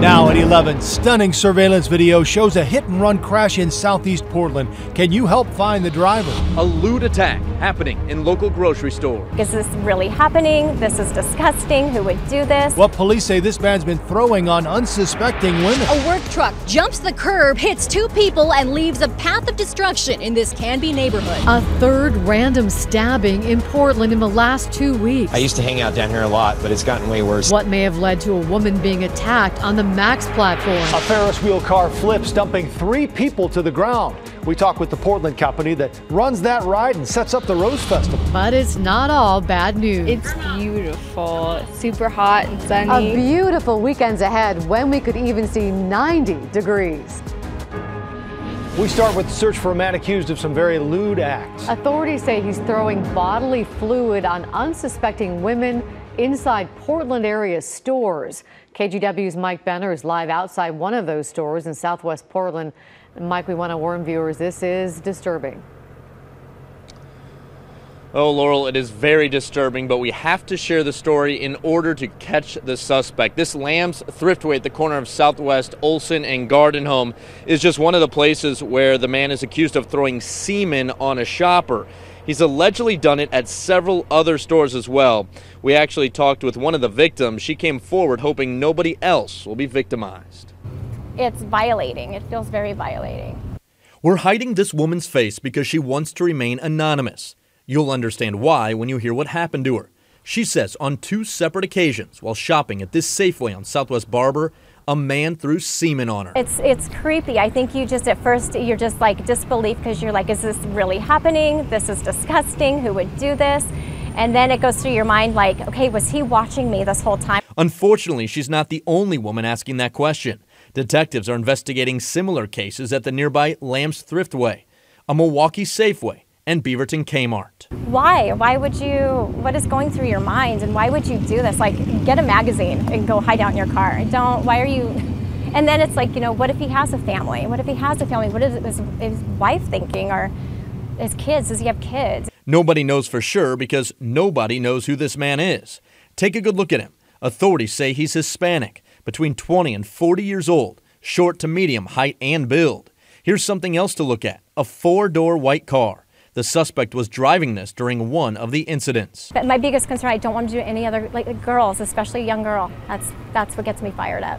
Now at 11, stunning surveillance video shows a hit-and-run crash in southeast Portland. Can you help find the driver? A lewd attack happening in local grocery store. Is this really happening? This is disgusting. Who would do this? Well, police say this man's been throwing on unsuspecting women. A work truck jumps the curb, hits two people, and leaves a path of destruction in this Canby neighborhood. A third random stabbing in Portland in the last 2 weeks. I used to hang out down here a lot, but it's gotten way worse. What may have led to a woman being attacked on the Max platform. A Ferris wheel car flips, dumping 3 people to the ground. We talk with the Portland company that runs that ride and sets up the Rose Festival. But it's not all bad news. It's beautiful. It's super hot and sunny. A beautiful weekend's ahead when we could even see 90 degrees. We start with the search for a man accused of some very lewd acts. Authorities say he's throwing bodily fluid on unsuspecting women inside Portland area stores. KGW's Mike Benner is live outside one of those stores in southwest Portland. And Mike, we want to warn viewers, this is disturbing. Oh, Laurel, it is very disturbing, but we have to share the story in order to catch the suspect. This Lamb's Thriftway at the corner of Southwest Olson and Garden Home is just one of the places where the man is accused of throwing semen on a shopper. He's allegedly done it at several other stores as well. We actually talked with one of the victims. She came forward hoping nobody else will be victimized. It's violating. It feels very violating. We're hiding this woman's face because she wants to remain anonymous. You'll understand why when you hear what happened to her. She says on 2 separate occasions while shopping at this Safeway on Southwest Barber, a man threw semen on her. It's creepy. I think you just, at first, you're just like disbelief because you're like, is this really happening? This is disgusting. Who would do this? And then it goes through your mind like, okay, was he watching me this whole time? Unfortunately, she's not the only woman asking that question. Detectives are investigating similar cases at the nearby Lamb's Thriftway, a Milwaukee Safeway, and Beaverton Kmart. Why? Why would you, what is going through your mind and why would you do this? Like, get a magazine and go hide out in your car. Why are you, and then it's like, you know, what if he has a family? What if he has a family? What is his wife thinking, or his kids? Does he have kids? Nobody knows for sure because nobody knows who this man is. Take a good look at him. Authorities say he's Hispanic, between 20 and 40 years old, short to medium height and build. Here's something else to look at, a 4-door white car. The suspect was driving this during one of the incidents. But my biggest concern, I don't want to do any other, like girls, especially a young girl. That's what gets me fired up.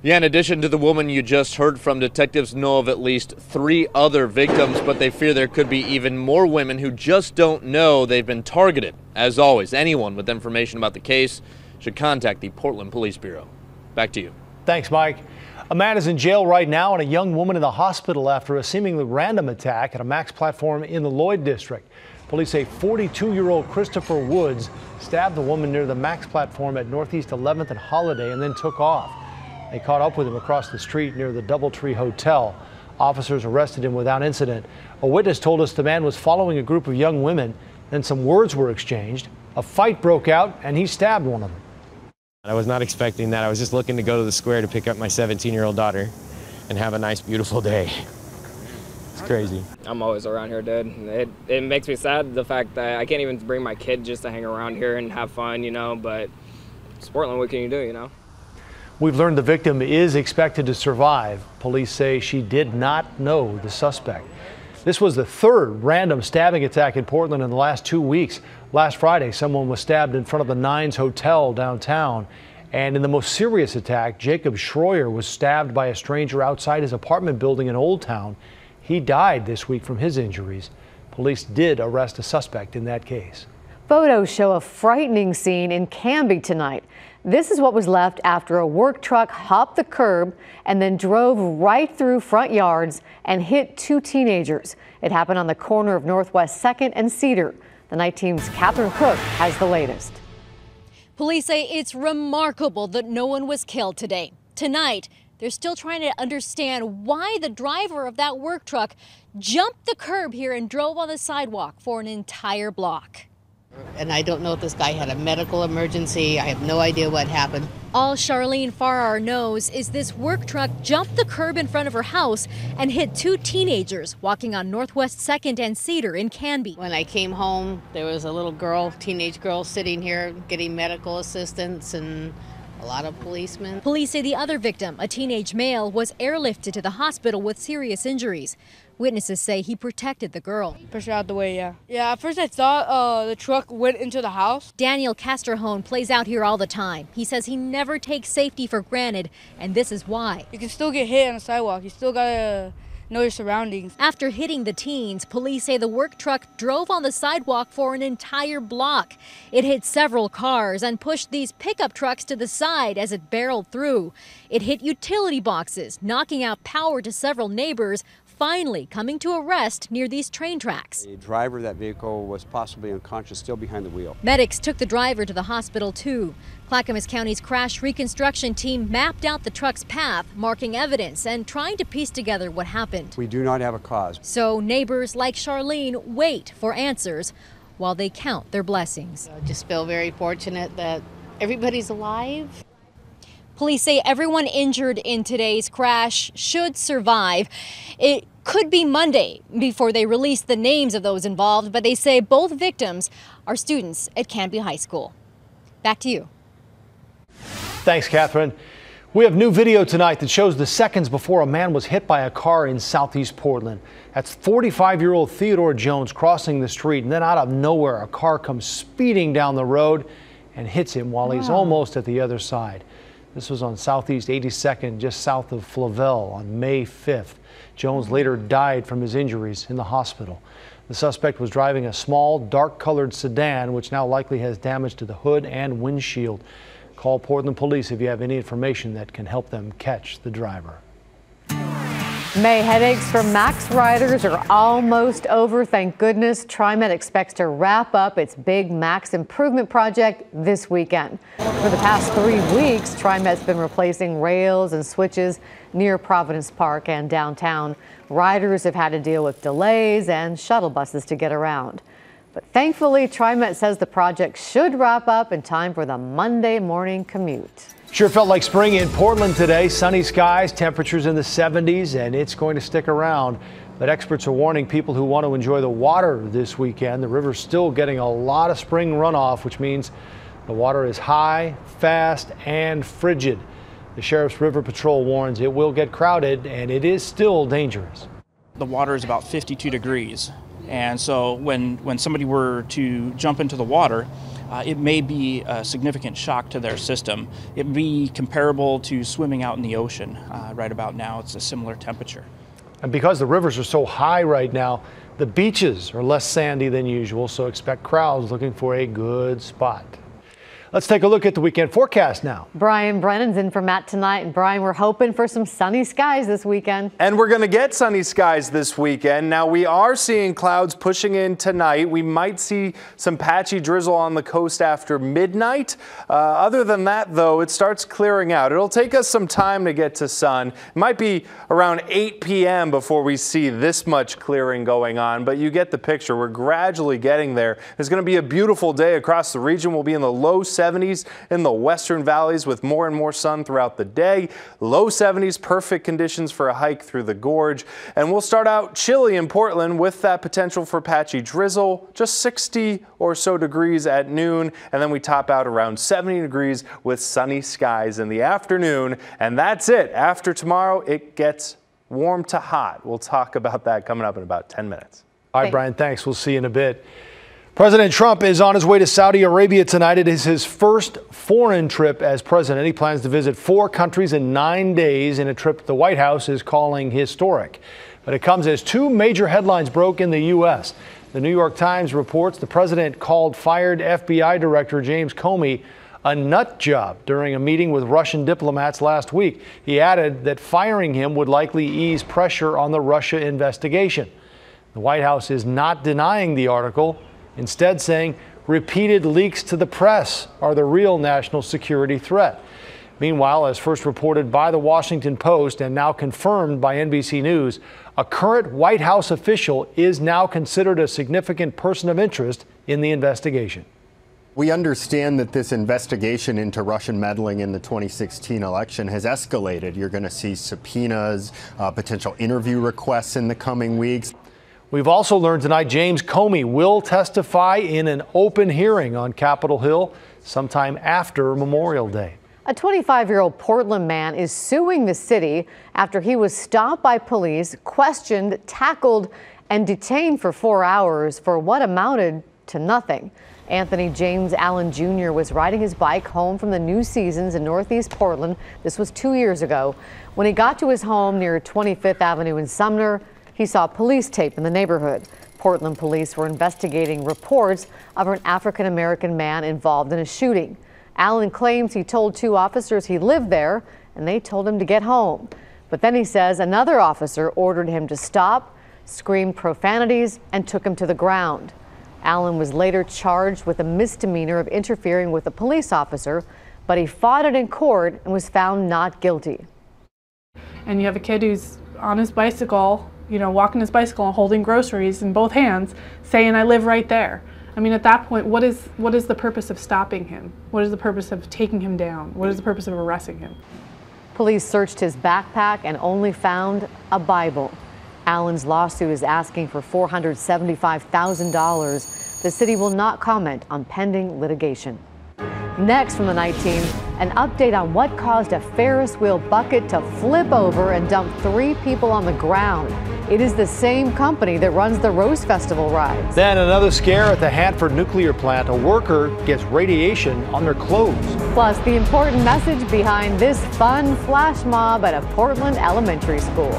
Yeah, in addition to the woman you just heard from, detectives know of at least 3 other victims, but they fear there could be even more women who just don't know they've been targeted. As always, anyone with information about the case should contact the Portland Police Bureau. Back to you. Thanks, Mike. A man is in jail right now and a young woman in the hospital after a seemingly random attack at a Max platform in the Lloyd district. Police say 42-year-old Christopher Woods stabbed the woman near the Max platform at Northeast 11th and Holiday and then took off. They caught up with him across the street near the Doubletree Hotel. Officers arrested him without incident. A witness told us the man was following a group of young women. Then some words were exchanged. A fight broke out and he stabbed one of them. I was not expecting that. I was just looking to go to the square to pick up my 17-year-old daughter and have a nice, beautiful day. It's crazy. I'm always around here, dude. It makes me sad, the fact that I can't even bring my kid just to hang around here and have fun, you know, but it's Portland, what can you do, you know? We've learned the victim is expected to survive. Police say she did not know the suspect. This was the 3rd random stabbing attack in Portland in the last 2 weeks. Last Friday, someone was stabbed in front of the Nines Hotel downtown. And in the most serious attack, Jacob Schroyer was stabbed by a stranger outside his apartment building in Old Town. He died this week from his injuries. Police did arrest a suspect in that case. Photos show a frightening scene in Canby tonight. This is what was left after a work truck hopped the curb and then drove right through front yards and hit 2 teenagers. It happened on the corner of Northwest 2nd and Cedar. The night team's Catherine Cook has the latest. Police say it's remarkable that no one was killed today. Tonight, they're still trying to understand why the driver of that work truck jumped the curb here and drove on the sidewalk for an entire block. And I don't know if this guy had a medical emergency. I have no idea what happened. All Charlene Farrar knows is this work truck jumped the curb in front of her house and hit two teenagers walking on Northwest 2nd and Cedar in Canby. When I came home, there was a little girl, teenage girl, sitting here getting medical assistance and a lot of policemen. Police say the other victim, a teenage male, was airlifted to the hospital with serious injuries. Witnesses say he protected the girl. Pushed her out the way, yeah. Yeah, at first I thought the truck went into the house. Daniel Casterhone plays out here all the time. He says he never takes safety for granted, and this is why. You can still get hit on the sidewalk. You still gotta know your surroundings. After hitting the teens, police say the work truck drove on the sidewalk for an entire block. It hit several cars and pushed these pickup trucks to the side as it barreled through. It hit utility boxes, knocking out power to several neighbors, finally coming to a rest near these train tracks. The driver of that vehicle was possibly unconscious, still behind the wheel. Medics took the driver to the hospital too. Clackamas County's crash reconstruction team mapped out the truck's path, marking evidence and trying to piece together what happened. We do not have a cause. So neighbors like Charlene wait for answers while they count their blessings. I just feel very fortunate that everybody's alive. Police say everyone injured in today's crash should survive. It could be Monday before they release the names of those involved, but they say both victims are students at Canby High School. Back to you. Thanks, Catherine. We have new video tonight that shows the seconds before a man was hit by a car in southeast Portland. That's 45-year-old Theodore Jones crossing the street, and then out of nowhere, a car comes speeding down the road and hits him while he's almost at the other side. This was on Southeast 82nd, just south of Flavel on May 5th. Jones later died from his injuries in the hospital. The suspect was driving a small, dark-colored sedan, which now likely has damage to the hood and windshield. Call Portland Police if you have any information that can help them catch the driver. May headaches for Max riders are almost over. Thank goodness. TriMet expects to wrap up its big Max improvement project this weekend. For the past 3 weeks, TriMet's been replacing rails and switches near Providence Park and downtown. Riders have had to deal with delays and shuttle buses to get around. But thankfully, TriMet says the project should wrap up in time for the Monday morning commute. Sure felt like spring in Portland today. Sunny skies, temperatures in the 70s, and it's going to stick around. But experts are warning people who want to enjoy the water this weekend. The river's still getting a lot of spring runoff, which means the water is high, fast, and frigid. The Sheriff's River Patrol warns it will get crowded, and it is still dangerous. The water is about 52 degrees. And so when somebody were to jump into the water, it may be a significant shock to their system. It would be comparable to swimming out in the ocean. Right about now, it's a similar temperature. And because the rivers are so high right now, the beaches are less sandy than usual, so expect crowds looking for a good spot. Let's take a look at the weekend forecast now. Brian Brennan's in for Matt tonight. And Brian, we're hoping for some sunny skies this weekend. And we're going to get sunny skies this weekend. Now, we are seeing clouds pushing in tonight. We might see some patchy drizzle on the coast after midnight. Other than that, though, it starts clearing out. It'll take us some time to get to sun. It might be around 8 p.m. before we see this much clearing going on, but you get the picture. We're gradually getting there. It's going to be a beautiful day across the region. We'll be in the low 70s in the western valleys with more and more sun throughout the day. Low 70s, perfect conditions for a hike through the gorge. And we'll start out chilly in Portland with that potential for patchy drizzle, just 60 or so degrees at noon. And then we top out around 70 degrees with sunny skies in the afternoon. And that's it. After tomorrow, it gets warm to hot. We'll talk about that coming up in about 10 minutes. All right, Brian, thanks. We'll see you in a bit. President Trump is on his way to Saudi Arabia tonight. It is his first foreign trip as president. He plans to visit 4 countries in 9 days in a trip the White House is calling historic. But it comes as 2 major headlines broke in the U.S. The New York Times reports the president called fired FBI Director James Comey a nut job during a meeting with Russian diplomats last week. He added that firing him would likely ease pressure on the Russia investigation. The White House is not denying the article, instead saying repeated leaks to the press are the real national security threat. Meanwhile, as first reported by the Washington Post and now confirmed by NBC News, a current White House official is now considered a significant person of interest in the investigation. We understand that this investigation into Russian meddling in the 2016 election has escalated. You're going to see subpoenas, potential interview requests in the coming weeks. We've also learned tonight James Comey will testify in an open hearing on Capitol Hill sometime after Memorial Day. A 25-year-old Portland man is suing the city after he was stopped by police, questioned, tackled, and detained for 4 hours for what amounted to nothing. Anthony James Allen Jr. was riding his bike home from the New Seasons in Northeast Portland. This was 2 years ago. When he got to his home near 25th Avenue in Sumner, he saw police tape in the neighborhood. Portland police were investigating reports of an African-American man involved in a shooting. Allen claims he told 2 officers he lived there and they told him to get home. But then he says another officer ordered him to stop, screamed profanities, and took him to the ground. Allen was later charged with a misdemeanor of interfering with a police officer, but he fought it in court and was found not guilty. And you have a kid who's on his bicycle, walking his bicycle and holding groceries in both hands, saying, "I live right there." I mean, at that point, what is the purpose of stopping him? What is the purpose of taking him down? What is the purpose of arresting him? Police searched his backpack and only found a Bible. Allen's lawsuit is asking for $475,000. The city will not comment on pending litigation. Next from the night team, an update on what caused a Ferris wheel bucket to flip over and dump 3 people on the ground. It is the same company that runs the Rose Festival rides. Then another scare at the Hanford nuclear plant. A worker gets radiation on their clothes. Plus, the important message behind this fun flash mob at a Portland elementary school.